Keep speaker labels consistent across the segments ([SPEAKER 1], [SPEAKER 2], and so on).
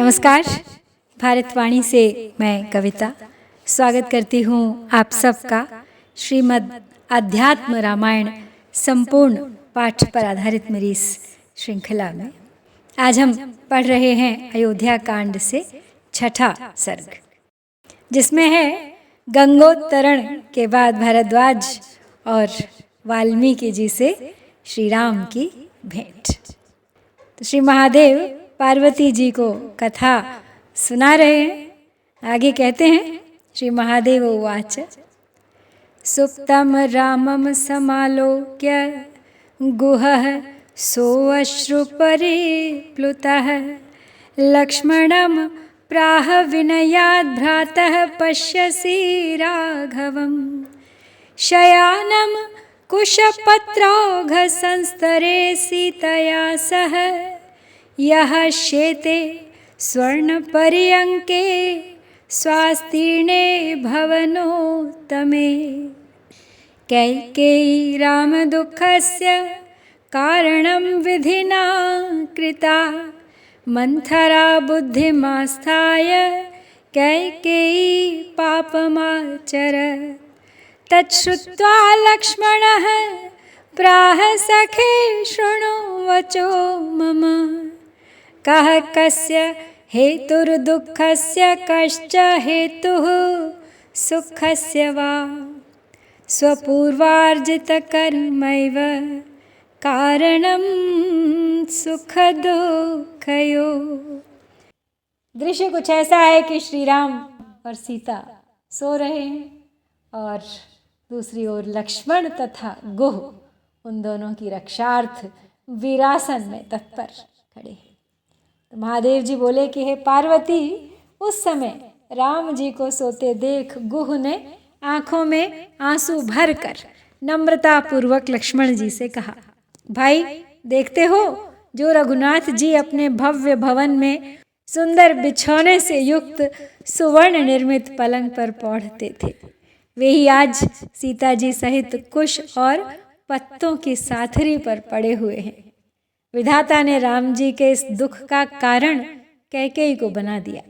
[SPEAKER 1] नमस्कार। भारतवाणी से मैं कविता स्वागत करती हूँ आप सबका श्रीमद् अध्यात्म रामायण संपूर्ण पाठ पर आधारित मेरी इस श्रृंखला में। आज हम पढ़ रहे हैं अयोध्या कांड से छठा सर्ग, जिसमें है गंगोत्तरण के बाद भारद्वाज और वाल्मीकि जी से श्री राम की भेंट। तो श्री महादेव पार्वती जी को कथा सुना रहे हैं। आगे कहते हैं, श्री महादेव उवाच सुप्तम रामम समालोक्य गुहः सोऽश्रुपरिप्लुतः लक्ष्मणं प्राह विनयाद् भ्रातः पश्यसि राघवम् शयानं कुशपत्रौघसंस्तरे सीतया सह यः शेते स्वर्णपर्यङ्के स्वास्तीर्णे भवनोत्तमे कैकेयी रामदुःखस्य कारणं विधिना कृता मंथरा बुद्धिमास्थाय कैकेयी पापमाचरत् तच्छ्रुत्वा लक्ष्मणः प्राह सखे शृणु वचो मम कः कस्य हेतुर्दुःखस्य कश्च हेतुः सुखस्य वा स्वपूर्वार्जितकर्मैव कारणं सुखदुःखयो। दृश्य कुछ ऐसा है कि श्री राम और सीता सो रहे हैं और दूसरी ओर लक्ष्मण तथा गुह उन दोनों की रक्षार्थ वीरासन में तत्पर खड़े हैं। तो महादेव जी बोले कि हे पार्वती, उस समय राम जी को सोते देख गुह ने आंखों में आंसू भरकर नम्रता पूर्वक लक्ष्मण जी से कहा, भाई देखते हो जो रघुनाथ जी अपने भव्य भवन में सुंदर बिछौने से युक्त सुवर्ण निर्मित पलंग पर पौढ़ते थे, वे ही आज सीता जी सहित कुश और पत्तों की साथरी पर पड़े हुए हैं। विधाता ने राम जी के इस दुख का कारण कैकेयी को बना दिया।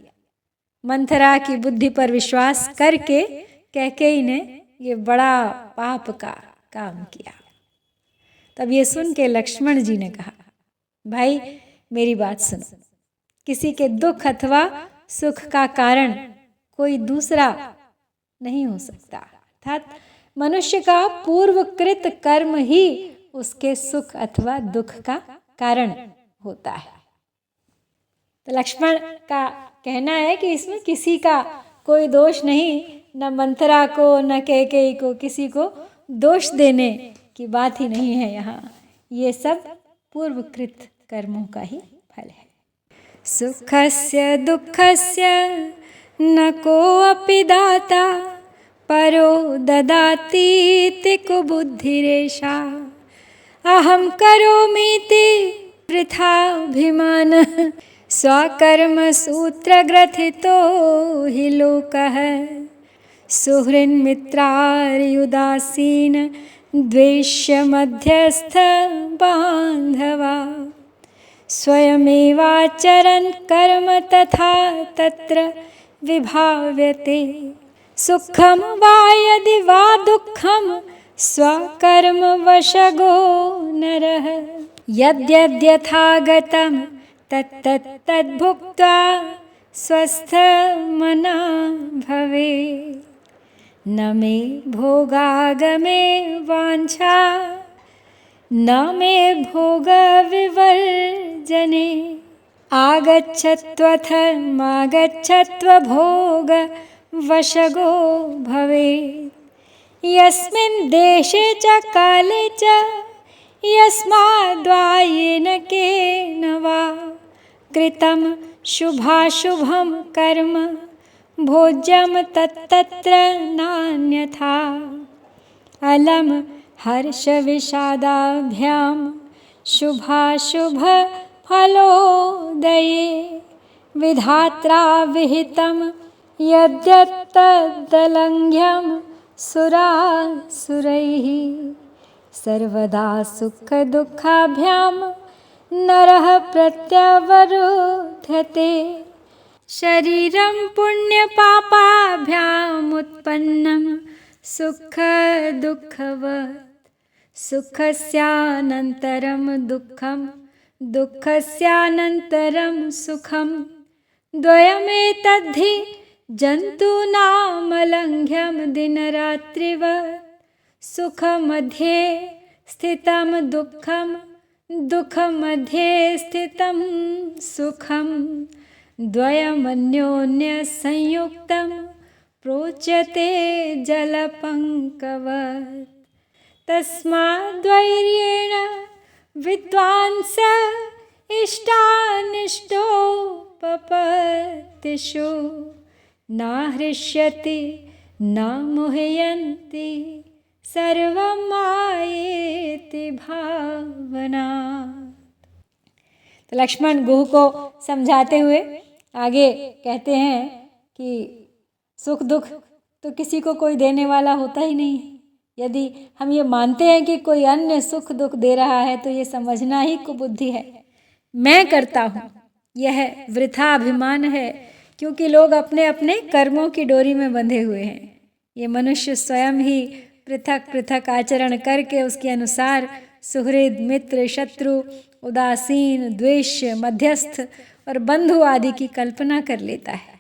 [SPEAKER 1] मंथरा की बुद्धि पर विश्वास करके कैकेयी ने ये बड़ा पाप का काम किया। तब ये सुन के लक्ष्मण जी ने कहा, भाई मेरी बात सुनो, किसी के दुख अथवा सुख का कारण कोई दूसरा नहीं हो सकता, अर्थात मनुष्य का पूर्वकृत कर्म ही उसके सुख अथवा दुख का कारण होता है। तो लक्ष्मण का कहना है कि इसमें किसी का कोई दोष नहीं, न मंथरा को न कैकेयी को किसी को दोष देने की बात ही नहीं है। यहाँ ये सब पूर्वकृत कर्मों का ही फल है। सुखस्य दुःखस्य न कोऽपि दाता परो ददातीति कुबुद्धिरेषा अहं करोमीति वृथाभिमानः स्वकर्म सूत्रग्रथितो हि लोकः सुहृन्मित्रार्युदासीन द्वेष्य मध्यस्थ बान्धवा स्वयमेवाचरन् कर्म तथा तत्र विभाव्यते सुखम वा यदि वा दुःखम स्वकर्म वशगो नरः यद्यद्यथागतं तद्भुक्त्वा स्वस्थमना भवे न मे भोगागमे वाञ्छा न मे भोगविवर्जने आगच्छत्वथमागच्छत्वभोग वशगो भवेत् यस्मिन् देशे च काले च यस्माद्वायेन केन वा कृतं शुभाशुभं कर्म भोज्यं तत्तत्र नान्यथा अलम हर्षविषादाभ्यां शुभाशुभ फलोदये विधात्रा विहितं यद्यत्तदलङ्घ्यं सुरासुरैः सर्वदा सुख दुःखाभ्यां नरः प्रत्यवरुध्यते शरीरं पुण्यपापाभ्यामुत्पन्नं सुखदुःखवत् सुखस्यानन्तरं दुःखं दुःखस्यानन्तरं सुखं द्वयमेतद्धि जन्तूनामलङ्घ्यं दिनरात्रिवत् सुखमध्ये स्थितं दुःखं दुःखमध्ये स्थितं सुखं द्वयमन्योन्यसंयुक्तं प्रोच्यते जलपङ्कवत् तस्माद्वैर्येण विद्वांस इष्टानिष्टोपपत्तिषु नाहृष्यति न मुह्यन्ति सर्वं मायेति भावना। तो लक्ष्मण गुह को समझाते हुए आगे कहते हैं कि सुख दुख तो किसी को कोई देने वाला होता ही नहीं है। यदि हम ये मानते हैं कि कोई अन्य सुख दुख दे रहा है तो ये समझना ही कुबुद्धि है। मैं करता हूँ यह वृथा अभिमान है, क्योंकि लोग अपने अपने कर्मों की डोरी में बंधे हुए हैं। ये मनुष्य स्वयं ही पृथक पृथक आचरण करके उसके अनुसार सुहृद मित्र शत्रु उदासीन द्वेष्य मध्यस्थ और बंधु आदि की कल्पना कर लेता है।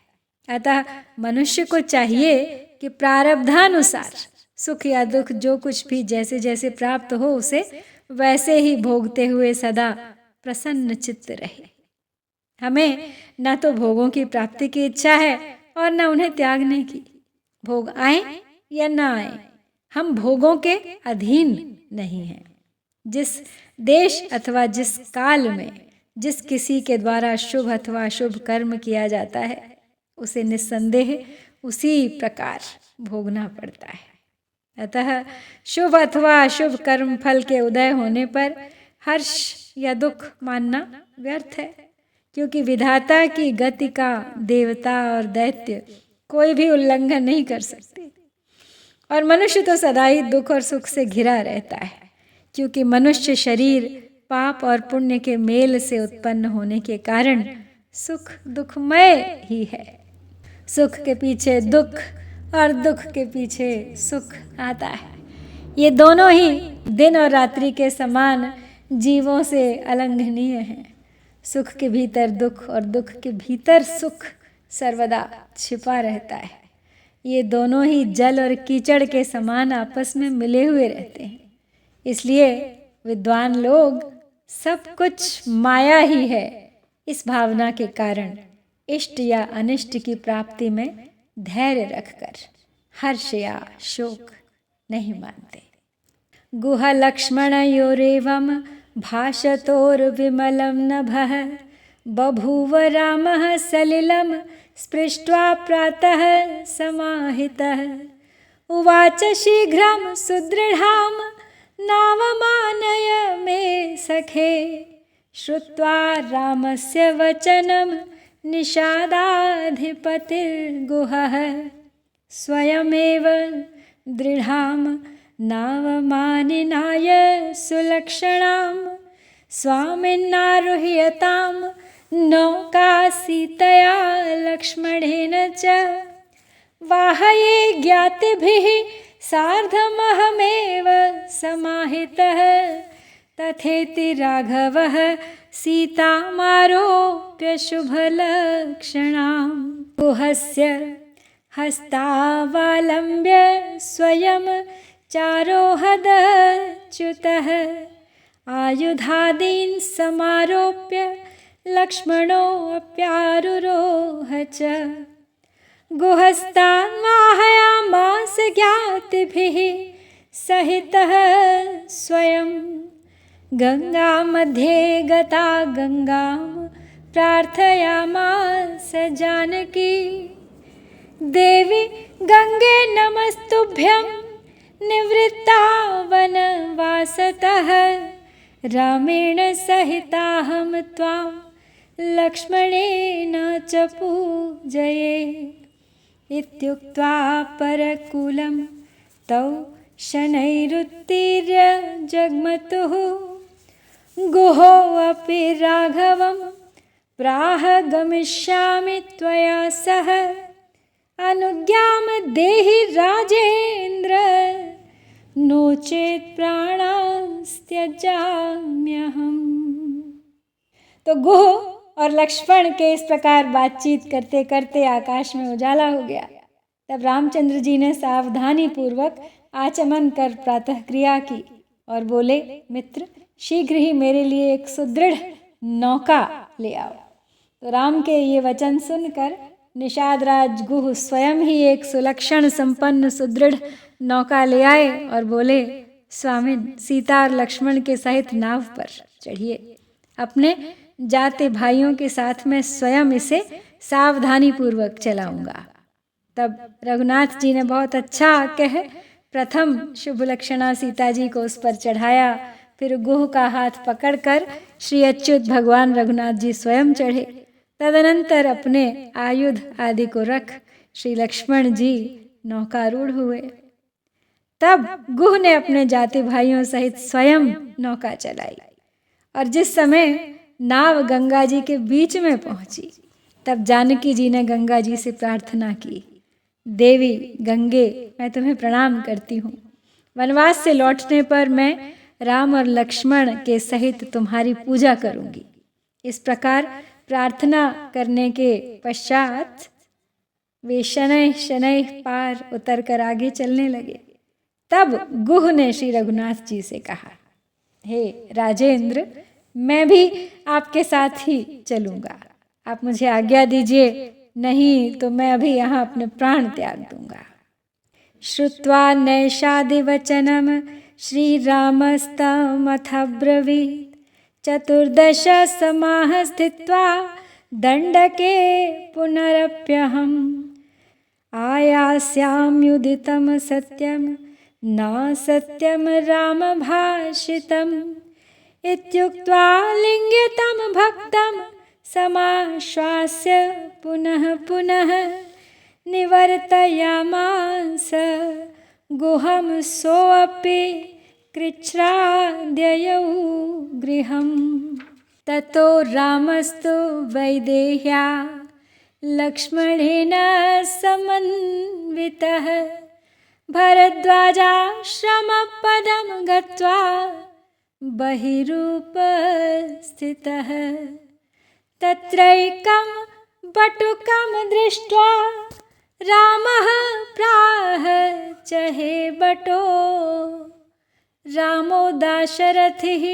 [SPEAKER 1] अतः मनुष्य को चाहिए कि प्रारब्धानुसार सुख या दुख जो कुछ भी जैसे जैसे प्राप्त हो उसे वैसे ही भोगते हुए सदा प्रसन्न चित्त रहे। हमें न तो भोगों की प्राप्ति की इच्छा है और न उन्हें त्यागने की। भोग आए या न आए, हम भोगों के अधीन नहीं हैं। जिस देश अथवा जिस काल में जिस किसी के द्वारा शुभ अथवा अशुभ कर्म किया जाता है उसे निस्संदेह उसी प्रकार भोगना पड़ता है। अतः शुभ अथवा अशुभ कर्म फल के उदय होने पर हर्ष या दुख मानना व्यर्थ है, क्योंकि विधाता की गति का देवता और दैत्य कोई भी उल्लंघन नहीं कर सकते। और मनुष्य तो सदा ही दुख और सुख से घिरा रहता है, क्योंकि मनुष्य शरीर पाप और पुण्य के मेल से उत्पन्न होने के कारण सुख दुखमय ही है। सुख के पीछे दुख और दुख के पीछे सुख आता है। ये दोनों ही दिन और रात्रि के समान जीवों से अलंघनीय हैं। सुख के भीतर दुख और दुख के भीतर सुख सर्वदा छिपा रहता है। ये दोनों ही जल और कीचड़ के समान आपस में मिले हुए रहते हैं। इसलिए विद्वान लोग सब कुछ माया ही है, इस भावना के कारण इष्ट या अनिष्ट की प्राप्ति में धैर्य रखकर हर्ष या शोक नहीं मानते। गुह लक्ष्मणयोरेवं भाषतोर्विमलं नभः बभूव रामः सलिलं स्पृष्ट्वा प्रातः समाहितः उवाच शीघ्रं सुदृढां नावमानय मे सखे श्रुत्वा रामस्य वचनं निषादाधिपतिर्गुहः स्वयमेव दृढां नावमानिनाय सुलक्षणां स्वामिन्नारुह्यतां नौका सीतया लक्ष्मणेन च वाहये ज्ञातिभिः सार्धमहमेव समाहितः तथेति राघवः सीतामारोप्य शुभलक्षणां गुहस्य हस्तावलम्ब्य स्वयं चारोहदच्युतः आयुधादीन् समारोप्य लक्ष्मणोऽप्यारुरोह च गुहस्तान् वाहयामास ज्ञातिभिः सहितः स्वयं गंगा मध्ये गता गंगां प्रार्थयामास जानकी देवी गंगे नमस्तुभ्यं निवृत्ता वनवासतः रामेण सहिताहं त्वां लक्ष्मणेन च पूजये इत्युक्त्वा परकुलं तौ शनैरुत्तीर्य जग्मतुः गुहोऽपि राघवं प्राह गमिष्यामि त्वया सह अनुज्ञां देहि राजेन्द्र नो चेत प्राणांस्त्यजाम्यहम्। तो गुह और लक्ष्मण के इस प्रकार बातचीत करते करते आकाश में उजाला हो गया। तब रामचंद्र जी ने सावधानी पूर्वक आचमन कर प्रातः क्रिया की और बोले, मित्र शीघ्र ही मेरे लिए एक सुदृढ़ नौका ले आओ। तो राम के ये वचन सुनकर निषादराज गुह स्वयं ही एक सुलक्षण संपन्न सुदृढ़ नौका ले आए और बोले, स्वामिन सीता और लक्ष्मण के सहित नाव पर चढ़िए। अपने जाते भाइयों के साथ में स्वयं इसे सावधानी पूर्वक चलाऊंगा। तब रघुनाथ जी ने बहुत अच्छा कह प्रथम शुभ लक्षणा सीता जी को उस पर चढ़ाया। फिर गुह का हाथ पकड़कर श्री अच्युत भगवान रघुनाथ जी स्वयं चढ़े। तदनंतर अपने आयुध आदि को रख श्री लक्ष्मण जी नौकारूढ़ हुए। तब गुह ने अपने जाति भाइयों सहित स्वयं नौका चलाई और जिस समय नाव गंगा जी के बीच में पहुंची, तब जानकी जी ने गंगा जी से प्रार्थना की, देवी गंगे, मैं तुम्हें प्रणाम करती हूँ। वनवास से लौटने पर मैं राम और लक्ष्मण के सहित तुम्हारी पूजा करूंगी। इस प्रकार प्रार्थना करने के पश्चात वे शनैः शनैः पार उतर कर आगे चलने लगे। तब गुह ने श्री रघुनाथ जी से कहा, हे राजेंद्र, मैं भी आपके साथ ही चलूंगा, आप मुझे आज्ञा दीजिए, नहीं तो मैं अभी यहाँ अपने प्राण त्याग दूंगा। श्रुत्वा नैषादिवचनम श्रीरामस्तमथब्रवीत् चतुर्दश समाः स्थित्वा दण्डके पुनरप्यहम् आयास्याम्युदितं सत्यं न सत्यं रामभाषितम् इत्युक्त्वा लिङ्गितं भक्तं समाश्वास्य पुनः पुनः निवर्तयामास गुहं सोऽपि कृच्छ्राद्ययौ गृहम्। ततो रामस्तु वैदेह्या लक्ष्मणेन समन्वितः भरद्वाजाश्रमपदं गत्वा बहिरूपस्थितः। तत्रैकं बटुकं दृष्ट्वा रामः प्राह च हे बटो रामो दाशरथिः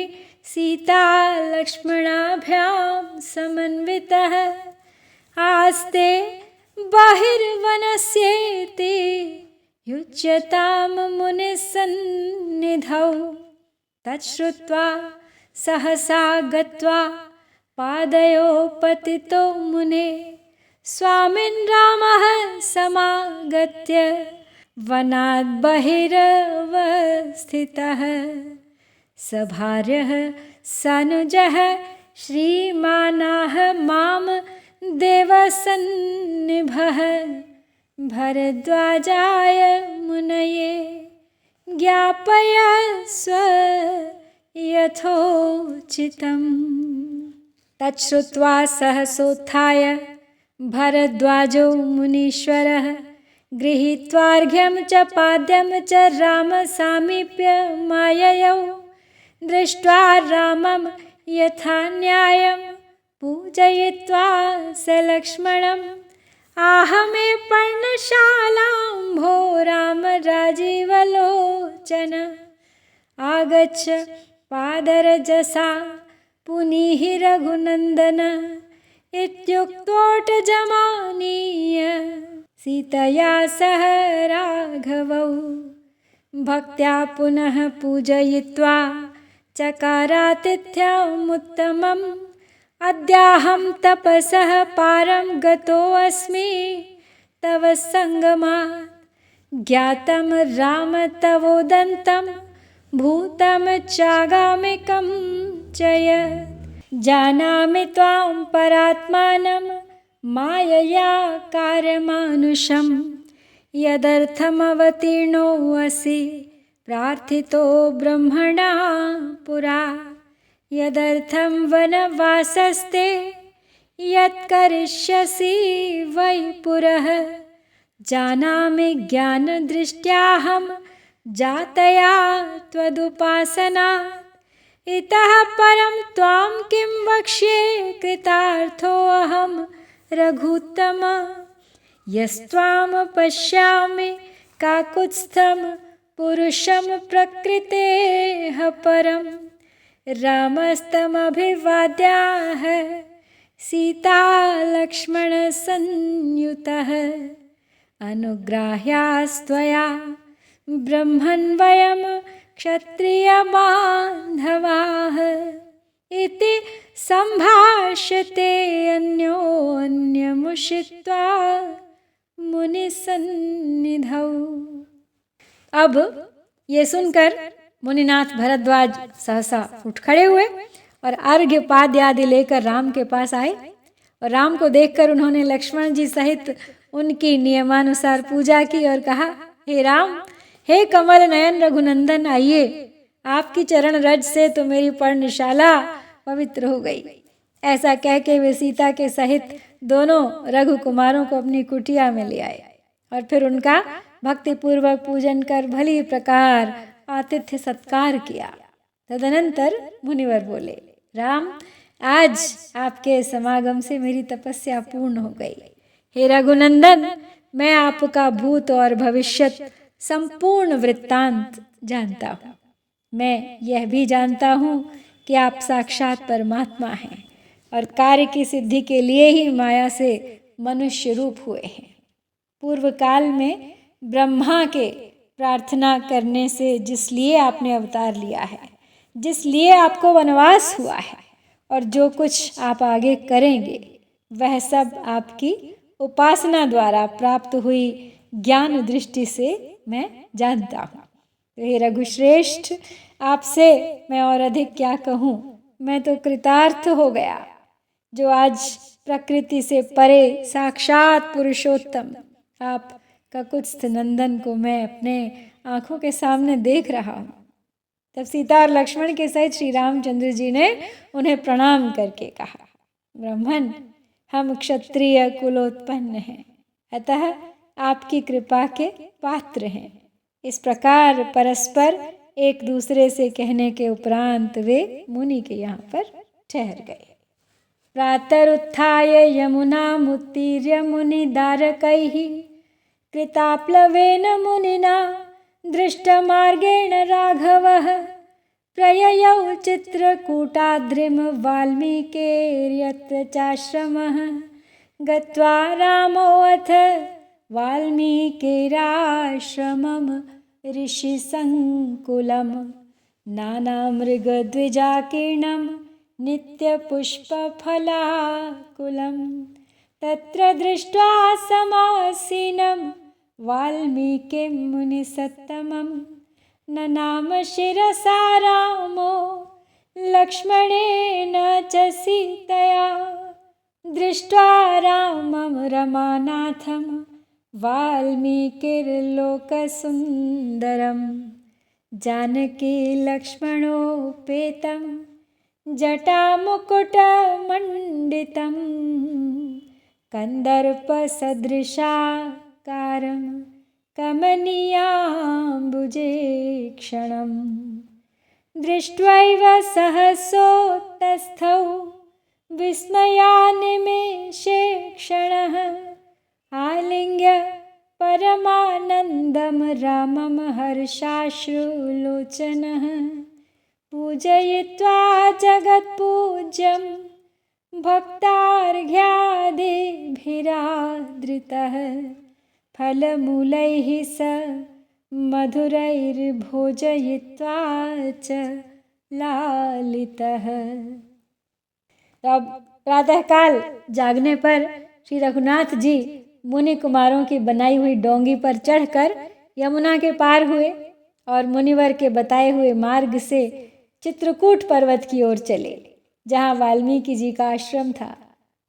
[SPEAKER 1] सीता लक्ष्मणाभ्यां समन्वितः आस्ते बहिर्वनस्येति युज्यतां मुनिसन्निधौ। तच्छ्रुत्वा सहसा गत्वा पादयो पतितो मुने स्वामिन् रामः समागत्य वनात् बहिरवस्थितः सभार्यः सनुजः श्रीमानाः मां देवसन्निभः भरद्वाजाय मुनये ज्ञापयस्व यथोचितम्। तच्छ्रुत्वा सहसोत्थाय भरद्वाजो मुनीश्वरः गृहीत्वार्घ्यं च पाद्यं च रामसामीप्य माययौ दृष्ट्वा रामं यथा न्यायं पूजयित्वा स लक्ष्मणम् आह मे पर्णशालां भो राम राजीवलोचन आगच्छ पादरजसा पुनीहि रघुनन्दन इत्युक्तोटजमानीय सीतया सह राघवौ भक्त्या पुनः पूजयित्वा चकारातिथ्यमुत्तमम् अद्याहं तपसः पारं गतोऽस्मि तव सङ्गमात् ज्ञातं राम तवोदन्तं भूतं चागामिकं च यत् जानामि त्वां परात्मानं मायया कार्यमानुषं यदर्थमवतीर्णोऽसि प्रार्थितो ब्रह्मणा पुरा यदर्थं वनवासस्ते यत्करिष्यसि वै पुरः जानामि ज्ञानदृष्ट्याहं जातया त्वदुपासना इतः परं त्वां किं वक्ष्ये कृतार्थोऽहं रघुत्तम यस्त्वां पश्यामि काकुत्स्थं पुरुषं प्रकृतेः परं रामस्तमभिवाद्याः सीता लक्ष्मणसंयुतः अनुग्राह्यास्त्वया ब्रह्मन् वयं क्षत्रियबान्धवाः इति सम्भाष्यते अन्योन्यमुषित्वा मुनिसन्निधौ। अब ये सुनकर मुनिनाथ भरद्वाज सहसा उठ खड़े हुए और अर्घ्य पाद्य आदि लेकर राम के पास आए और राम को देखकर उन्होंने लक्ष्मण जी सहित उनकी नियमानुसार पूजा की और कहा, हे राम, हे कमल नयन रघुनंदन, आइए, आपकी चरण रज से तो मेरी पर्णशाला पवित्र हो गई। ऐसा कह के वे सीता के सहित दोनों रघुकुमारों को अपनी कुटिया में ले आए और फिर उनका भक्तिपूर्वक पूजन कर भली प्रकार आतिथ्य सत्कार किया। तदनंतर मुनिवर बोले, राम, आज आपके समागम से मेरी तपस्या पूर्ण हो गई। हे रघुनंदन, मैं आपका भूत और भविष्यत संपूर्ण वृत्तांत जानता हूँ। मैं यह भी जानता हूँ कि आप साक्षात परमात्मा हैं और कार्य की सिद्धि के लिए ही माया से मनुष्य रूप हुए हैं। पूर्व काल में ब्रह्मा के प्रार्थना करने से जिसलिए आपने अवतार लिया है, जिसलिए आपको वनवास हुआ है और जो कुछ आप आगे करेंगे, वह सब आपकी उपासना द्वारा प्राप्त हुई ज्ञान दृष्टि से मैं जानता हूँ। तो हे रघुश्रेष्ठ, आपसे मैं और अधिक क्या कहूँ, मैं तो कृतार्थ हो गया। जो आज प्रकृति से परे साक्षात पुरुषोत्तम आप ककुत्स्थ नंदन को मैं अपने आँखों के सामने देख रहा हूँ। तब सीता और लक्ष्मण के सहित श्री रामचंद्र जी ने उन्हें प्रणाम करके कहा, ब्राह्मण, हम क्षत्रिय कुलोत्पन्न हैं, अतः आपकी कृपा के पात्र हैं। इस प्रकार परस्पर एक दूसरे से कहने के उपरांत वे मुनि के यहाँ पर ठहर गए। प्रातरुत्थाय यमुनामुत्तीर्य मुनिदारकैः कृताप्लवेन मुनिना दृष्टमार्गेण राघवः प्रययौ चित्रकूटाद्रिं वाल्मीकिर्यत्र चाश्रमः गत्वा रामोऽथ वाल्मीकिराश्रमं ऋषिसङ्कुलं नानामृगद्विजाकीर्णं नित्यपुष्पफलाकुलं तत्र दृष्ट्वा समासीनं वाल्मीकिं मुनिसत्तमं ननाम शिरसा रामो लक्ष्मणेन च सीतया दृष्ट्वा रामं रमानाथं वाल्मीकिर्लोकसुन्दरं जानकी लक्ष्मणोपेतं जटामुकुटमण्डितं कन्दर्पसदृशाकारं कमनीयाम्बुजेक्षणं दृष्ट्वैव सहसोत्तस्थौ विस्मयानिमेषे क्षणः आलिङ्ग्य परमानन्दं रामं हर्षाश्रुलोचनः पूजयित्वा जगत्पूज्यं भक्तार्घ्यादिभिरादृतः फलमूलैः स मधुरैर्भोजयित्वा च लालितः। अब प्रातःकाल जागने पर श्री रघुनाथ जी मुनि कुमारों की बनाई हुई डोंगी पर चढ़कर यमुना के पार हुए और मुनिवर के बताए हुए मार्ग से चित्रकूट पर्वत की ओर चले, जहाँ वाल्मीकि जी का आश्रम था।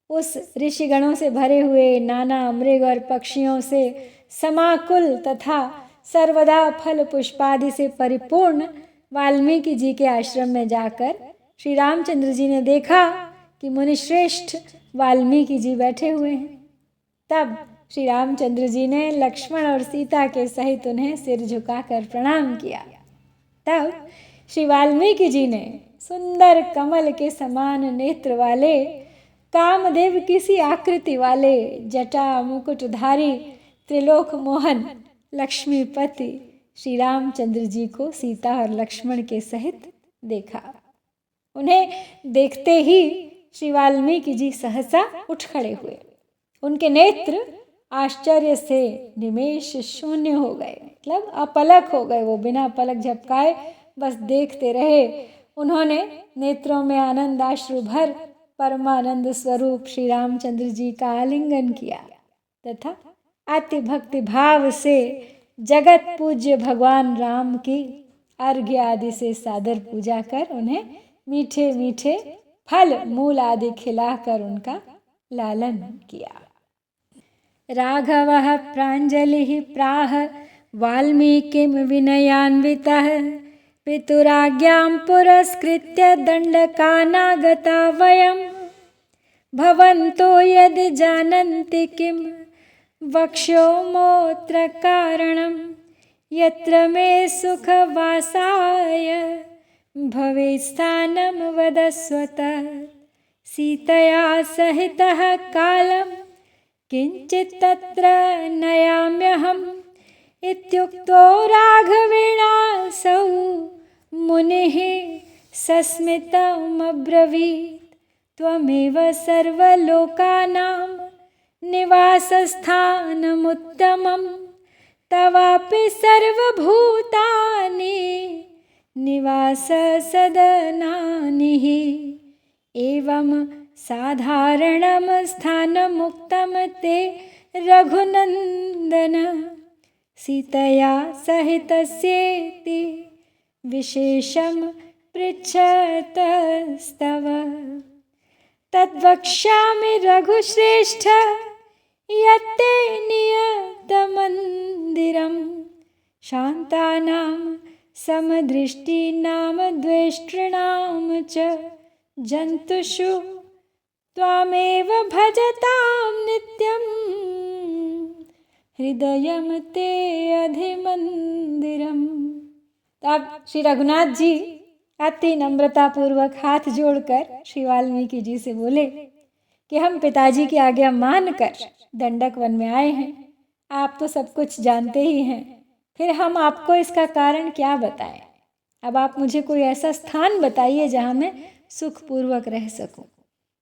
[SPEAKER 1] उस ऋषिगणों से भरे हुए नाना मृग और पक्षियों से समाकुल तथा सर्वदा फल पुष्पादि से परिपूर्ण वाल्मीकि जी के आश्रम में जाकर श्री रामचंद्र जी ने देखा कि मुनिश्रेष्ठ वाल्मीकि जी बैठे हुए हैं। तब श्री रामचंद्र जी ने लक्ष्मण और सीता के सहित उन्हें सिर झुकाकर प्रणाम किया। तब श्री वाल्मीकि जी ने सुंदर कमल के समान नेत्र वाले, कामदेव किसी आकृति वाले, जटा मुकुटधारी, त्रिलोक मोहन लक्ष्मीपति श्री रामचंद्र जी को सीता और लक्ष्मण के सहित देखा। उन्हें देखते ही श्री वाल्मीकि जी सहसा उठ खड़े हुए। उनके नेत्र आश्चर्य से निमेष शून्य हो गए, मतलब अपलक हो गए। वो बिना पलक झपकाए बस देखते रहे। उन्होंने नेत्रों में आनंदाश्रु भर परमानंद स्वरूप श्री रामचंद्र जी का आलिंगन किया तथा अति भक्ति भाव से जगत पूज्य भगवान राम की अर्घ्य आदि से सादर पूजा कर उन्हें मीठे मीठे फल मूल आदि खिलाकर उनका लालन किया। राघवः प्राञ्जलिः प्राह वाल्मीकिं विनयान्वितः पितुराज्ञां पुरस्कृत्य दण्डकानागता वयं भवन्तो यदि जानन्ति किं वक्ष्योमोऽत्र कारणं यत्र मे सुखवासाय भवेत् स्थानं वदस्वत सीतया सहितः कालं किञ्चित् तत्र नयाम्यहम् इत्युक्तो राघवेणासौ मुनिः सस्मितमब्रवीत् त्वमेव सर्वलोकानां निवासस्थानमुत्तमं तवापि सर्वभूतानि निवाससदनानि एवं साधारणं स्थानमुक्तं ते रघुनन्दन सीतया सहितस्येति विशेषं पृच्छतस्तव तद्वक्ष्यामि रघुश्रेष्ठ यत्ते नियतमन्दिरं शान्तानां समदृष्टीनां द्वेष्टॄणां च जन्तुषु त्वामेव भजतां नित्यं हृदयं ते अधिमंदिरम। तब श्री रघुनाथ जी अति नम्रता पूर्वक हाथ जोड़कर श्री वाल्मीकि जी से बोले कि हम पिताजी की आज्ञा मानकर दंडक वन में आए हैं। आप तो सब कुछ जानते ही हैं, फिर हम आपको इसका कारण क्या बताएं। अब आप मुझे कोई ऐसा स्थान बताइए जहाँ मैं सुखपूर्वक रह सकूं।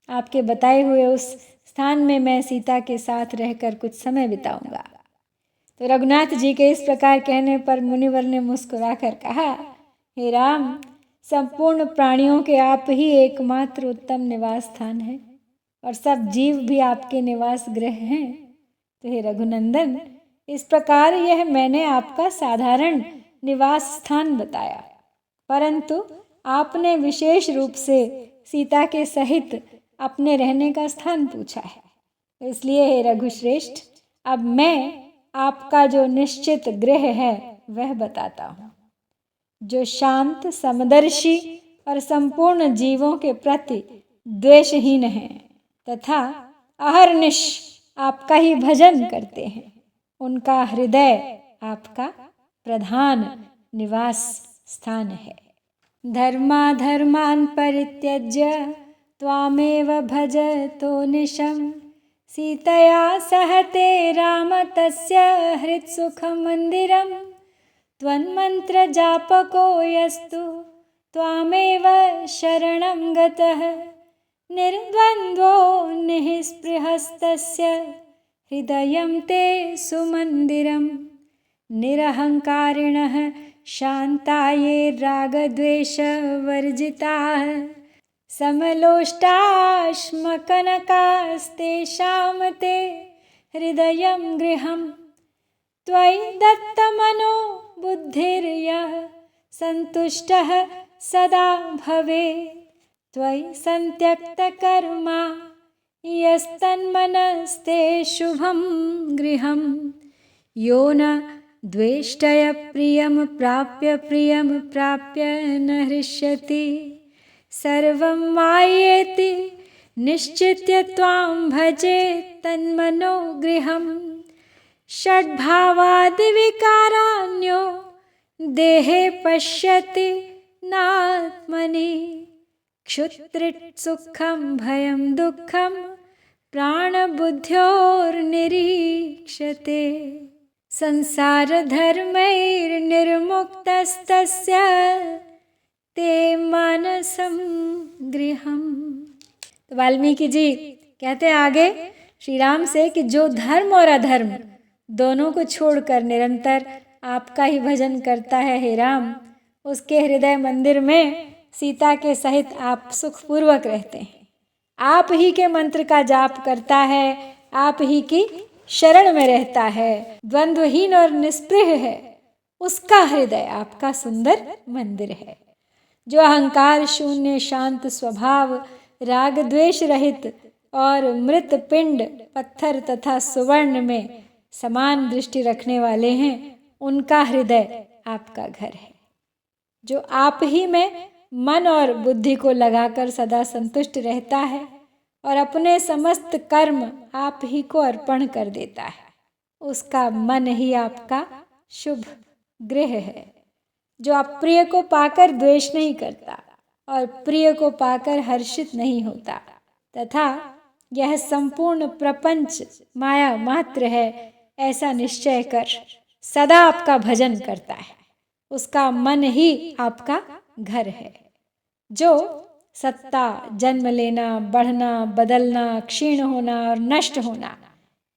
[SPEAKER 1] आपके बताए हुए उस स्थान में मैं सीता के साथ रहकर कुछ समय बिताऊंगा। तो रघुनाथ जी के इस प्रकार कहने पर मुनिवर ने मुस्कुराकर कहा, हे राम, संपूर्ण प्राणियों के आप ही एकमात्र उत्तम निवास स्थान है और सब जीव भी आपके निवास गृह हैं। तो हे रघुनंदन, इस प्रकार यह मैंने आपका साधारण निवास स्थान बताया, परंतु आपने विशेष रूप से सीता के सहित अपने रहने का स्थान पूछा है। इसलिए हे रघुश्रेष्ठ, अब मैं आपका जो निश्चित गृह है वह बताता हूँ, जो शांत, समदर्शी और संपूर्ण जीवों के प्रति द्वेषहीन है तथा अहर्निश आपका ही भजन करते हैं। उनका हृदय आपका प्रधान निवास स्थान है। धर्माधर्मान् परित्यज्य त्वामेव भजतो निशम् सीतया सह ते राम तस्य हृत्सुखमन्दिरं त्वन्मन्त्रजापको यस्तु त्वामेव शरणं गतः निर्द्वन्द्वो निःस्पृहस्तस्य हृदयं ते सुमन्दिरं निरहङ्कारिणः शान्ताये रागद्वेषवर्जिताः समलोष्टाश्मकनकास्तेषां ते हृदयं गृहं त्वयि दत्तमनो बुद्धिर्यः सन्तुष्टः सदा भवेत् त्वयि सन्त्यक्तकर्मा यस्तन्मनस्ते शुभं गृहं यो न द्वेष्टय प्रियं प्राप्य न हृष्यति सर्वं मायेति निश्चित्य त्वां भजे तन्मनो गृहम् षड्भावादिविकारान्यो देहे पश्यति नात्मनि क्षुत्रिसुखं भयं दुःखं प्राणबुद्ध्योर्निरीक्षते संसारधर्मैर्निर्मुक्तस्तस्य ते मानसं गृहम्। तो वाल्मीकि जी कहते हैं आगे श्री राम से कि जो धर्म और अधर्म दोनों को छोड़कर निरंतर आपका ही भजन करता है हे राम, उसके हृदय मंदिर में सीता के सहित आप सुखपूर्वक रहते हैं। आप ही के मंत्र का जाप करता है, आप ही की शरण में रहता है, द्वंद्वहीन और निस्पृह है, उसका हृदय आपका सुंदर मंदिर है। जो अहंकार शून्य शांत स्वभाव, राग द्वेष रहित और मृत पिंड पत्थर तथा सुवर्ण में समान दृष्टि रखने वाले हैं, उनका हृदय आपका घर है। जो आप ही में मन और बुद्धि को लगाकर सदा संतुष्ट रहता है और अपने समस्त कर्म आप ही को अर्पण कर देता है, उसका मन ही आपका शुभ गृह है। जो अप्रिय को पाकर द्वेष नहीं करता और प्रिय को पाकर हर्षित नहीं होता तथा यह संपूर्ण प्रपंच माया मात्र है ऐसा निश्चय कर सदा आपका भजन करता है, उसका मन ही आपका घर है। जो सत्ता, जन्म लेना, बढ़ना, बदलना, क्षीण होना और नष्ट होना,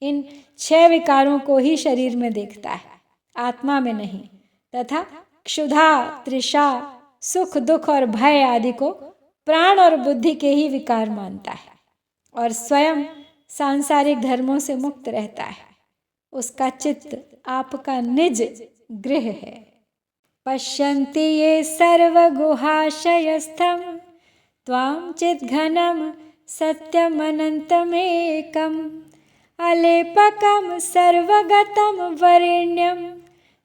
[SPEAKER 1] इन 6 विकारों को ही शरीर में देखता है, आत्मा में नहीं, तथा क्षुधा, तृषा, सुख दुख और भय आदि को प्राण और बुद्धि के ही विकार मानता है और स्वयं सांसारिक धर्मों से मुक्त रहता है, उसका चित्त आपका निज गृह है। पश्यन्ति ये सर्वगुहाशयस्थं त्वां चिद्घनं सत्यमनन्तमेकम् अलेपकं सर्वगतं वरेण्यं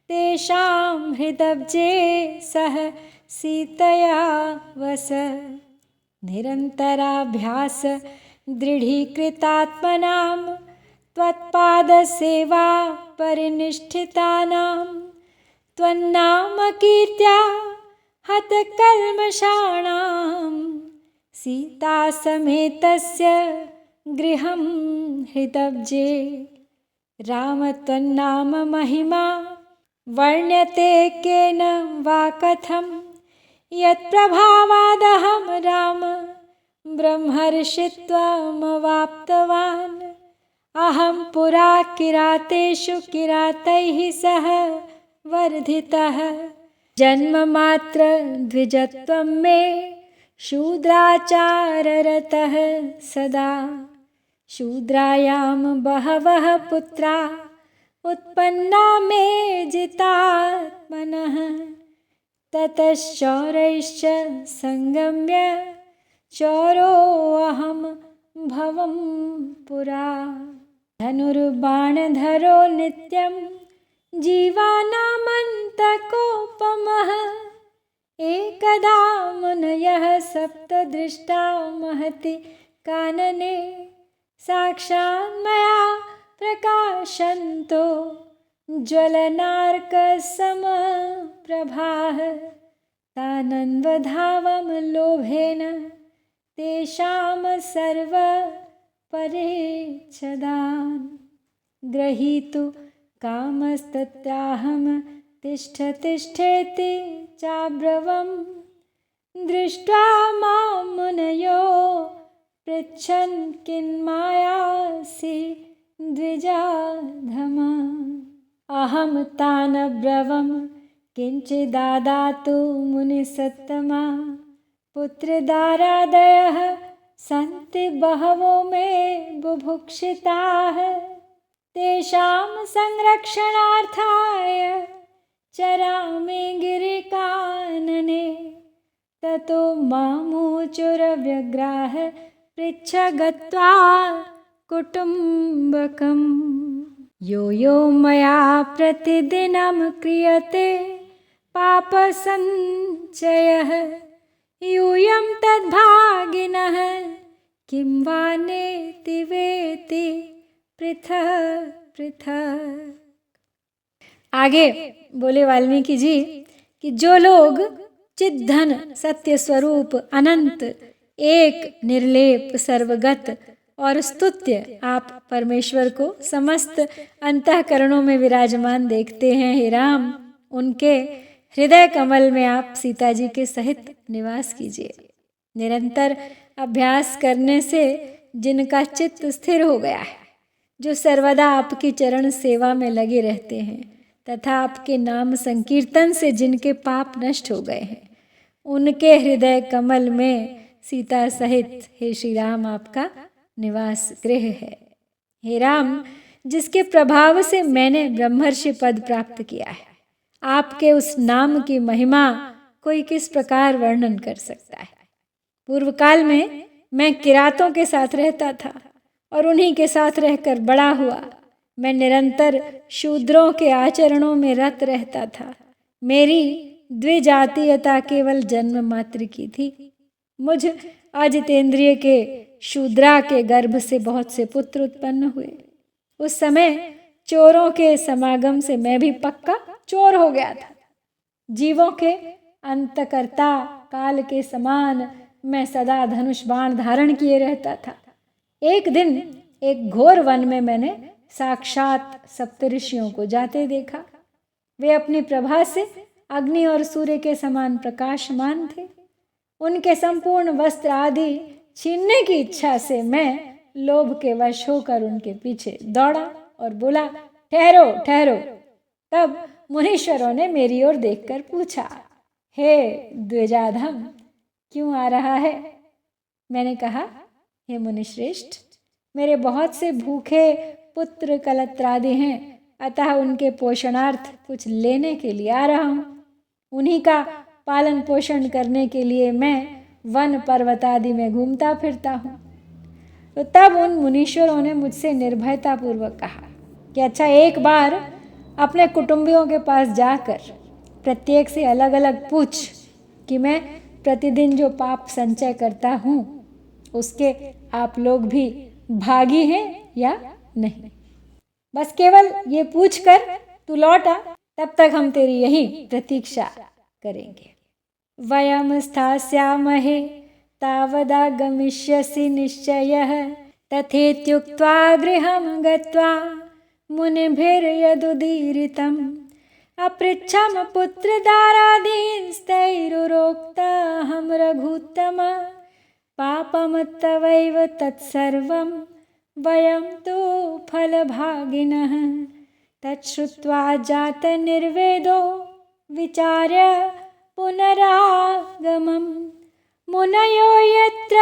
[SPEAKER 1] तेषां हृदब्जे सह सीतया वस निरन्तराभ्यास दृढीकृतात्मनां त्वत्पादसेवा परिनिष्ठितानां त्वन्नाम कीर्त्या हतकल्मषाणां सीता समेतस्य गृहं हृदब्जे। राम त्वन्नाम महिमा वर्ण्यते केन वा कथं यत्प्रभावादहं राम ब्रह्मर्षित्वमवाप्तवान् अहं पुरा किरातेषु किरातैः सह वर्धितः जन्ममात्र द्विजत्वं मे शूद्राचाररतः सदा शूद्रायां बहवः पुत्रा उत्पन्ना मे जितात्मनः ततश्चौरैश्च संगम्य चौरोऽहं भवं पुरा धनुर्बाणधरो नित्यं जीवानामन्तकोपमः एकदा मुनयः सप्त दृष्टा महति कानने साक्षात् मया प्रकाशन्तो ज्वलनार्कसमप्रभाः तानन्वधावं लोभेन तेषां सर्वपरिच्छदान् ग्रहीतु कामस्तत्राहं तिष्ठ तिष्ठेति चाब्रवं दृष्ट्वा मां मुनयो पृच्छन् किन्मायासि द्विजाधम अहं तान् अब्रवं किञ्चिदादातु मुनिसत्तमा पुत्रदारादयः सन्ति बहवो मे बुभुक्षिताः तेषां संरक्षणार्थाय चरामि गिरिकानने ततो मामूचुरव्यग्राः पृच्छ गत्वा कुटुम्बकम् यो यो मया प्रतिदिनं क्रियते पापसञ्चयः यूयं तद्भागिनः किं वा नेति वेति पृथक पृथक। आगे बोले वाल्मीकि जी कि जो लोग चिद्घन सत्य स्वरूप अनंत एक निर्लेप सर्वगत और स्तुत्य आप परमेश्वर को समस्त अंतःकरणों में विराजमान देखते हैं हे राम, उनके हृदय कमल में आप सीता जी के सहित निवास कीजिए। निरंतर अभ्यास करने से जिनका चित्त स्थिर हो गया है, जो सर्वदा आपकी चरण सेवा में लगे रहते हैं तथा आपके नाम संकीर्तन से जिनके पाप नष्ट हो गए हैं, उनके हृदय कमल में सीता सहित हे श्री राम आपका निवास गृह है। हे राम, जिसके प्रभाव से मैंने ब्रह्मर्षि पद प्राप्त किया है, आपके उस नाम की महिमा कोई किस प्रकार वर्णन कर सकता है। पूर्व काल में मैं किरातों के साथ रहता था और उन्हीं के साथ रहकर बड़ा हुआ। मैं निरंतर शूद्रों के आचरणों में रत रहता था। मेरी द्विजातीयता केवल जन्म मात्र की थी। मुझ अजितेंद्रिय के शूद्रा के गर्भ से बहुत से पुत्र उत्पन्न हुए। उस समय चोरों के समागम से मैं भी पक्का चोर हो गया था। जीवों के अंतकर्ता काल के समान मैं सदा धनुष बाण धारण किए रहता था। एक दिन एक घोर वन में मैंने साक्षात सप्तऋषियों को जाते देखा। वे अपनी प्रभा से अग्नि और सूर्य के समान प्रकाशमान थे। उनके संपूर्ण वस्त्र आदि छीनने की इच्छा से मैं लोभ के वश होकर उनके पीछे दौड़ा और बोला, ठहरो ठहरो। तब मुनीश्वरों ने मेरी ओर देखकर पूछा, हे द्विजाधम, क्यों आ रहा है? मैंने कहा, हे मुनिश्रेष्ठ, मेरे बहुत से भूखे पुत्र कलत्रादि हैं, अतः उनके पोषणार्थ कुछ लेने के लिए आ रहा हूँ। उन्हीं का पालन पोषण करने के लिए मैं वन पर्वत आदि में घूमता फिरता हूँ। तो तब उन मुनीश्वरों ने मुझसे निर्भयतापूर्वक कहा कि अच्छा, एक बार अपने कुटुंबियों के पास जाकर प्रत्येक से अलग अलग पूछ कि मैं प्रतिदिन जो पाप संचय करता हूँ उसके आप लोग भी भागी हैं या नहीं। बस केवल ये पूछकर तू लौट आ, तब तक हम तेरी यही प्रतीक्षा करेंगे। वयम स्थास्यामहे तावदा गमिष्यसि निश्चयः तथेत्युक्त्वा गृहं गत्वा मुनिभिर्यदुदीरितम् अपृच्छम पुत्रदारादींस्तैरुरोक्ताहं रघुत्तम पापम तवैव तत्सर्वं वयं तु फलभागिनः। तच्छ्रुत्वा जातनिर्वेदो विचार्य पुनरागमं मुनयो यत्र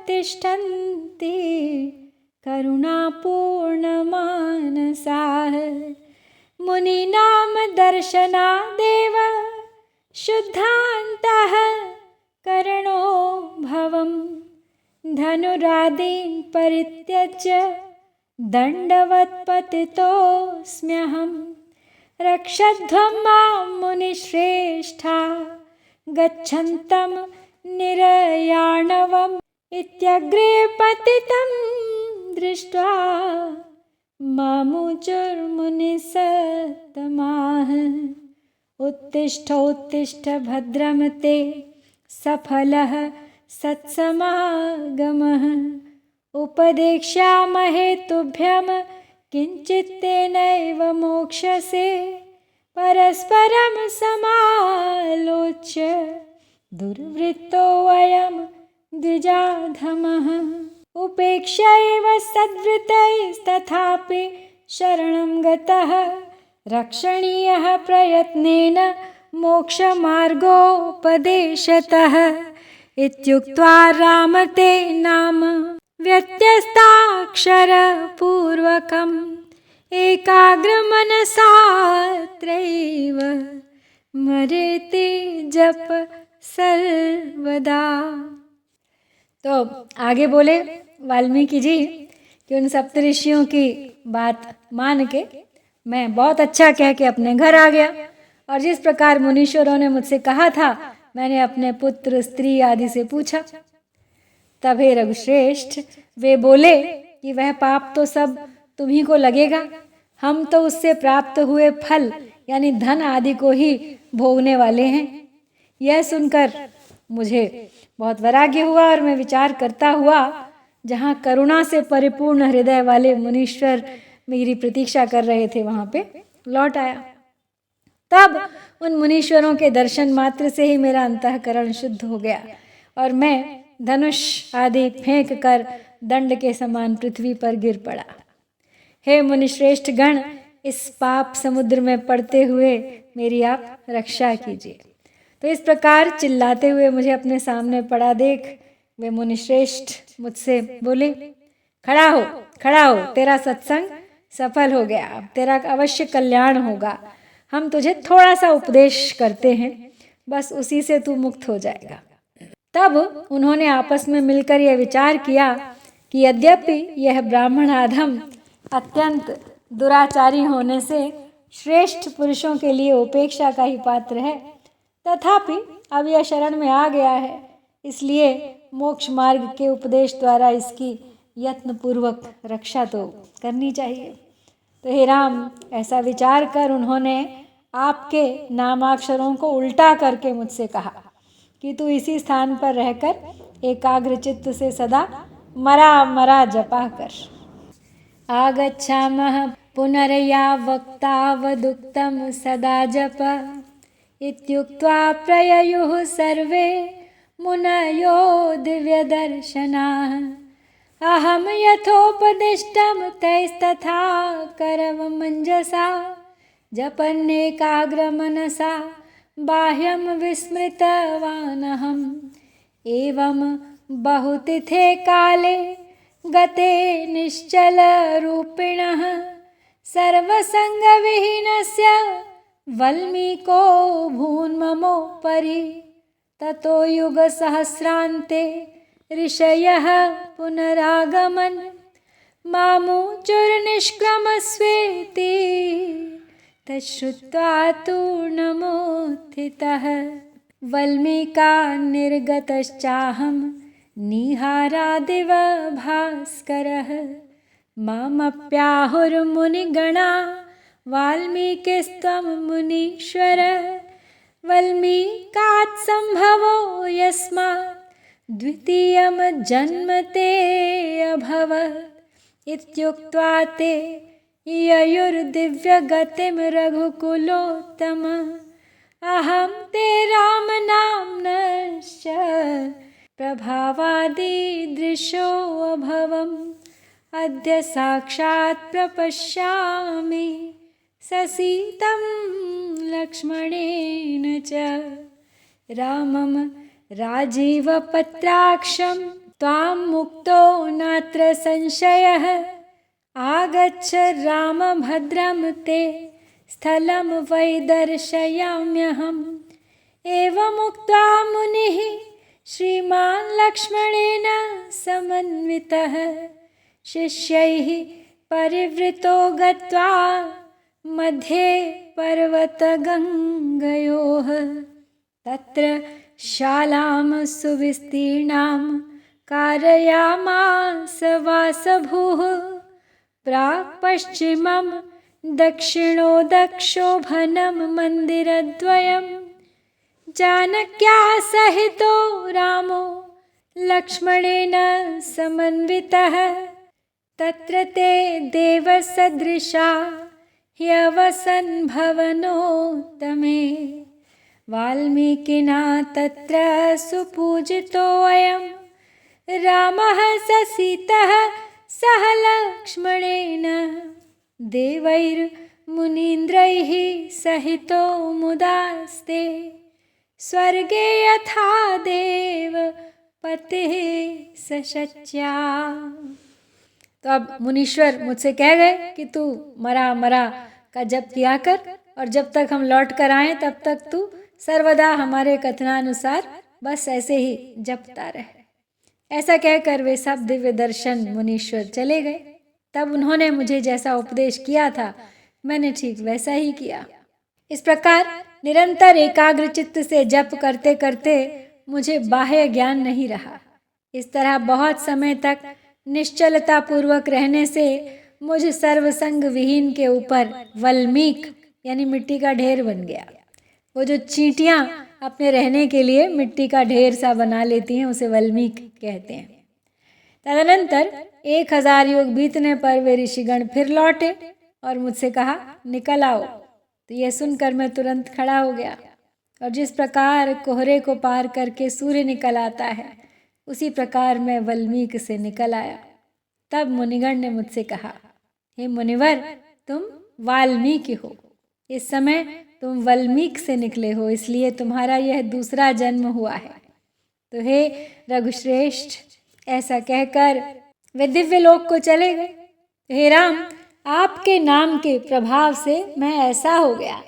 [SPEAKER 1] तिष्ठन्ति करुणापूर्णमानसाः मुनीनां दर्शनादेव शुद्धान्तः करणो भवं धनुरादीन् परित्यज्य दण्डवत्पतितोऽस्म्यहं रक्षध्वं मां मुनिश्रेष्ठा गच्छन्तं निरयाणवम् इत्यग्रे पतितं दृष्ट्वा मामुचुर्मुनिसत्तमाः उत्तिष्ठोत्तिष्ठ भद्रं ते सफलः सत्समागमः उपदेक्ष्यामहे तुभ्यं किञ्चित्तेनैव मोक्ष्यसे परस्परं समालोच्य दुर्वृत्तो वयं द्विजाधमः उपेक्षैव सद्वृतैस्तथापि शरणं गतः रक्षणीयः प्रयत्नेन मोक्षमार्गोपदेशतः इत्युक्त्वा रामते नाम व्यत्यस्ताक्षरपूर्वकम् एकाग्रमनसात्रैव मरेति जप सर्वदा। तो आगे बोले वाल्मीकि जी कि उन सप्तऋषियों की बात मान के मैं बहुत अच्छा कह के अपने घर आ गया, और जिस प्रकार मुनीश्वरों ने मुझसे कहा था मैंने अपने पुत्र स्त्री आदि से पूछा। तब हे रघुश्रेष्ठ वे बोले कि वह पाप तो सब तुम्ही को लगेगा, हम तो उससे प्राप्त हुए फल यानी धन आदि को ही भोगने वाले हैं। यह सुनकर मुझे बहुत वैराग्य हुआ और मैं विचार करता हुआ जहाँ करुणा से परिपूर्ण हृदय वाले मुनीश्वर मेरी प्रतीक्षा कर रहे थे वहाँ पे लौट आया। तब उन मुनीश्वरों के दर्शन मात्र से ही मेरा अंतःकरण शुद्ध हो गया और मैं धनुष आदि फेंक कर दंड के समान पृथ्वी पर गिर पड़ा। हे मुनिश्रेष्ठ गण, इस पाप समुद्र में पड़ते हुए मेरी आप रक्षा कीजिए। तो इस प्रकार चिल्लाते हुए मुझे अपने सामने पड़ा देख वे मुनिश्रेष्ठ मुझसे बोले, खड़ा हो, खड़ा हो, तेरा सत्संग सफल हो गया, अब तेरा अवश्य कल्याण होगा। हम तुझे थोड़ा सा उपदेश करते हैं, बस उसी से तू मुक्त हो जाएगा। तब उन्होंने आपस में मिलकर यह विचार किया कि यद्यपि यह ब्राह्मण आधम अत्यंत दुराचारी होने से श्रेष्ठ पुरुषों के लिए उपेक्षा का ही पात्र है, तथापि अब यह शरण में आ गया है, इसलिए मोक्ष मार्ग के उपदेश द्वारा इसकी यत्नपूर्वक रक्षा तो करनी चाहिए। तो हे राम, ऐसा विचार कर उन्होंने आपके नामाक्षरों को उल्टा करके मुझसे कहा कि तू इसी स्थान पर रहकर एकाग्र चित्त से सदा मरा मरा जपा कर। आगच्छामः पुनर्यावक्तावदुक्तं सदा जप इत्युक्त्वा प्रययुः सर्वे मुनयो दिव्यदर्शनाः। अहं यथोपदिष्टं तैस्तथा करवमञ्जसा जपन्नेकाग्रमनसा बाह्यं विस्मृतवानहम्। एवं बहुतिथे काले गते निश्चलरूपिणः सर्वसङ्गविहीनस्य वल्मीको भून्ममोपरि। ततो युगसहस्रान्ते ऋषयः पुनरागमन् मामुचुर्निष्क्रमस्वेति तच्छ्रुत्वा तूर्णमोत्थितः। वल्मीकान्निर्गतश्चाहं निहारादिव भास्करः। मामप्याहुर्मुनिगणा वाल्मीकिस्त्वं मुनीश्वर। वल्मीकात् सम्भवो यस्मात् द्वितीयं जन्म ते अभवत्। इत्युक्त्वा ते ययुर्दिव्यगतिं रघुकुलोत्तम। अहं ते रामनाम्नश्च प्रभावादिदृशो अभवम्। अद्य साक्षात् प्रपश्यामि ससीतं लक्ष्मणेन च रामं राजीवपत्राक्षं त्वां मुक्तो नात्र संशयः। आगच्छ रामभद्रं ते स्थलं वै दर्शयाम्यहम्। एवमुक्त्वा मुनिः श्रीमान् लक्ष्मणेन समन्वितः शिष्यैः परिवृतो गत्वा मध्ये पर्वतगङ्गयोः। तत्र शालां सुविस्तीर्णां कारयामास वासभूः। प्राक्पश्चिमं दक्षिणोदक्षोभनं मन्दिरद्वयम्। जानक्याः सहितो रामो लक्ष्मणेन समन्वितः। तत्र ते देवसदृशा ह्यवसन् भवनोत्तमे। वाल्मीकिना तत्र सुपूजितोऽयं रामः ससीतः सह लक्ष्मणेन देवैर्मुनीन्द्रैः सहितो मुदास्ते। स्वर्गे यथा देव पतिः सशच्या। तो अब मुनीश्वर मुझसे कह गए कि तू मरा मरा का जप किया कर और जब तक हम लौट कर आए तब तक तू सर्वदा हमारे कथनानुसार बस ऐसे ही जपता रहे। ऐसा कहकर वे सब दिव्य दर्शन मुनीश्वर चले गए। तब उन्होंने मुझे जैसा उपदेश किया था मैंने ठीक वैसा ही किया। इस प्रकार निरंतर एकाग्र चित्त से जप करते करते मुझे बाह्य ज्ञान नहीं रहा। इस तरह बहुत समय तक निश्चलता पूर्वक रहने से मुझ सर्वसंग विहीन के ऊपर वल्मीक यानी मिट्टी का ढेर बन गया। वो जो चींटियां अपने रहने के लिए मिट्टी का ढेर सा बना लेती हैं उसे वल्मीक कहते हैं। तदनंतर 1000 युग बीतने पर वे ऋषिगण फिर लौटे और मुझसे कहा निकल आओ। तो यह सुनकर मैं तुरंत खड़ा हो गया और जिस प्रकार कोहरे को पार करके सूर्य निकल आता है उसी प्रकार मैं वल्मीक से निकल आया। तब मुनिगण ने मुझसे कहा, हे मुनिवर, तुम वाल्मीकि हो। इस समय तुम वल्मीक से निकले हो, इसलिए तुम्हारा यह दूसरा जन्म हुआ है। तो हे रघुश्रेष्ठ, ऐसा कहकर वे दिव्य लोक को चले गए। हे राम, आपके नाम के प्रभाव से मैं ऐसा हो गया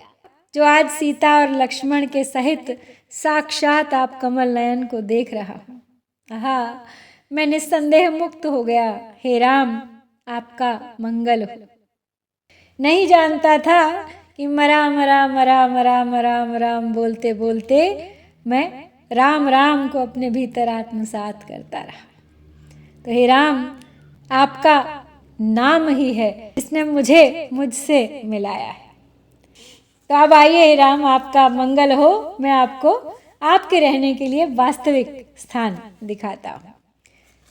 [SPEAKER 1] जो आज सीता और लक्ष्मण के सहित साक्षात आप कमल नयन को देख रहा हूँ। हाँ, मैं निस्संदेह मुक्त हो गया। हे राम, आपका मंगल हो। नहीं जानता था कि राम राम राम राम राम राम बोलते बोलते मैं राम राम को अपने भीतर आत्मसात करता रहा। तो हे राम, आपका नाम ही है जिसने मुझे मुझसे मिलाया है। तो अब आइए हे राम, आपका मंगल हो। मैं आपको आपके रहने के लिए वास्तविक स्थान दिखाता हूँ।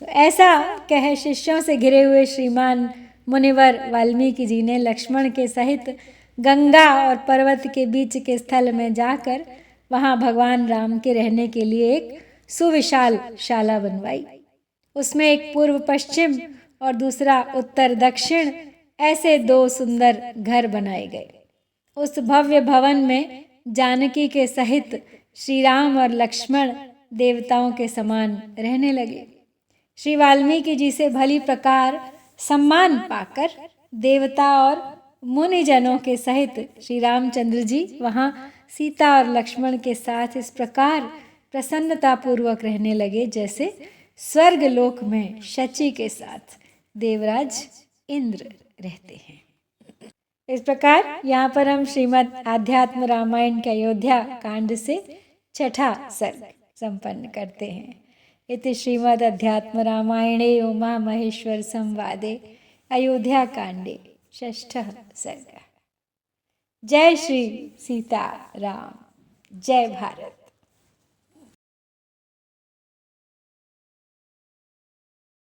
[SPEAKER 1] तो ऐसा कह शिष्यों से घिरे हुए श्रीमान मुनिवर वाल्मीकि जी ने लक्ष्मण के सहित गंगा और पर्वत के बीच के स्थल में जाकर वहाँ भगवान राम के रहने के लिए एक सुविशाल शाला बनवाई। उसमें एक पूर्व पश्चिम और दूसरा उत्तर दक्षिण ऐसे 2 सुंदर घर बनाए गए। उस भव्य भवन में जानकी के सहित श्री राम और लक्ष्मण देवताओं के समान रहने लगे। श्री वाल्मीकि जी से भली प्रकार सम्मान पाकर देवता और मुनिजनों के सहित श्री रामचंद्र जी वहाँ सीता और लक्ष्मण के साथ इस प्रकार प्रसन्नता पूर्वक रहने लगे जैसे स्वर्ग लोक में शची के साथ देवराज इंद्र रहते हैं। इस प्रकार यहाँ पर हम श्रीमद् आध्यात्म रामायण के अयोध्या कांड से 6ठा सर्ग संपन्न करते हैं। इति श्रीमद् अध्यात्म रामायणे उमा महेश्वर संवादे अयोध्या कांडे 6ठः सर्गः। जय श्री सीता राम, जय भारत।